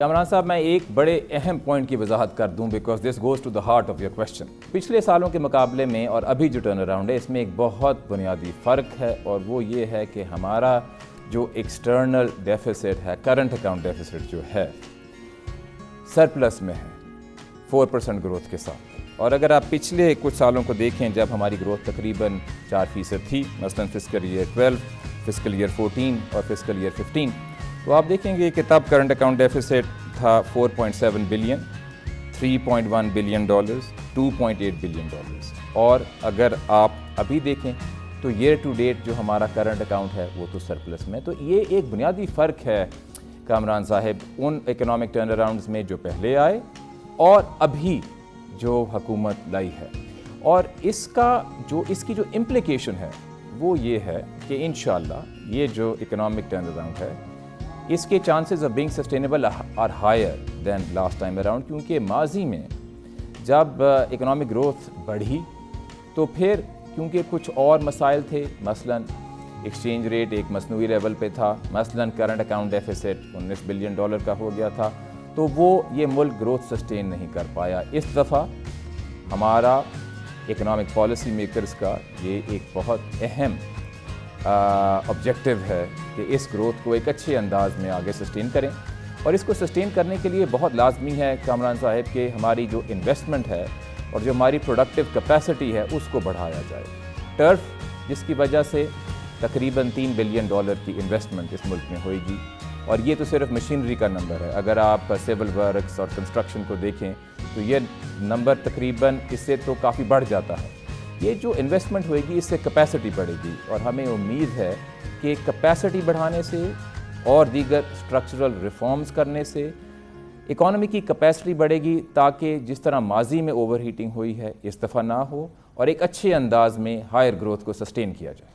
کامران صاحب میں ایک بڑے اہم پوائنٹ کی وضاحت کر دوں because this goes to the heart of your question. پچھلے سالوں کے مقابلے میں اور ابھی جو ٹرن اراؤنڈ ہے اس میں ایک بہت بنیادی فرق ہے اور وہ یہ ہے کہ ہمارا جو ایکسٹرنل ڈیفیسٹ ہے کرنٹ اکاؤنٹ ڈیفیسٹ جو ہے سرپلس میں ہے 4% گروتھ کے ساتھ. اور اگر آپ پچھلے کچھ سالوں کو دیکھیں جب ہماری گروتھ تقریباً 4% تھی مثلاً فسکل ایئر 12 فسکل ایئر 14 اور فسکل ایئر 15 تو آپ دیکھیں گے کہ تب کرنٹ اکاؤنٹ ڈیفیسٹ تھا 4.7 billion 3.1 billion dollars 2.8 billion dollars. اور اگر آپ ابھی دیکھیں تو ایئر ٹو ڈیٹ جو ہمارا کرنٹ اکاؤنٹ ہے وہ تو سرپلس میں. تو یہ ایک بنیادی فرق ہے کامران صاحب ان اکنامک ٹرن اراؤنڈز میں جو پہلے آئے اور ابھی جو حکومت لائی ہے. اور اس کی جو امپلیکیشن ہے وہ یہ ہے کہ انشاءاللہ یہ جو اکنامک ٹرن اراؤنڈ ہے اس کے chances of being sustainable are higher than last time around. کیونکہ ماضی میں جب اکنامک گروتھ بڑھی تو پھر کیونکہ کچھ اور مسائل تھے مثلاً ایکسچینج ریٹ ایک مصنوعی لیول پہ تھا مثلاً current account deficit 19 billion dollar کا ہو گیا تھا تو وہ یہ ملک گروتھ سسٹین نہیں کر پایا. اس دفعہ ہمارا اکنامک پالیسی میکرز کا یہ ایک بہت اہم آبجیکٹو ہے کہ اس گروتھ کو ایک اچھے انداز میں آگے سسٹین کریں. اور اس کو سسٹین کرنے کے لیے بہت لازمی ہے کامران صاحب کہ ہماری جو انویسٹمنٹ ہے اور جو ہماری پروڈکٹیو کیپیسٹی ہے اس کو بڑھایا جائے. ٹرف جس کی وجہ سے تقریباً 3 بلین ڈالر کی انویسٹمنٹ اس ملک میں ہوئے گی اور یہ تو صرف مشینری کا نمبر ہے. اگر آپ سول ورکس اور کنسٹرکشن کو دیکھیں تو یہ نمبر تقریباً اس سے تو کافی بڑھ جاتا ہے. یہ جو انویسٹمنٹ ہوئے گی اس سے کیپیسٹی بڑھے گی اور ہمیں امید ہے کہ کیپیسٹی بڑھانے سے اور دیگر اسٹرکچرل ریفارمز کرنے سے اکانومی کی کیپیسٹی بڑھے گی تاکہ جس طرح ماضی میں اوور ہیٹنگ ہوئی ہے اس دفعہ نہ ہو اور ایک اچھے انداز میں ہائر گروتھ کو سسٹین کیا جائے.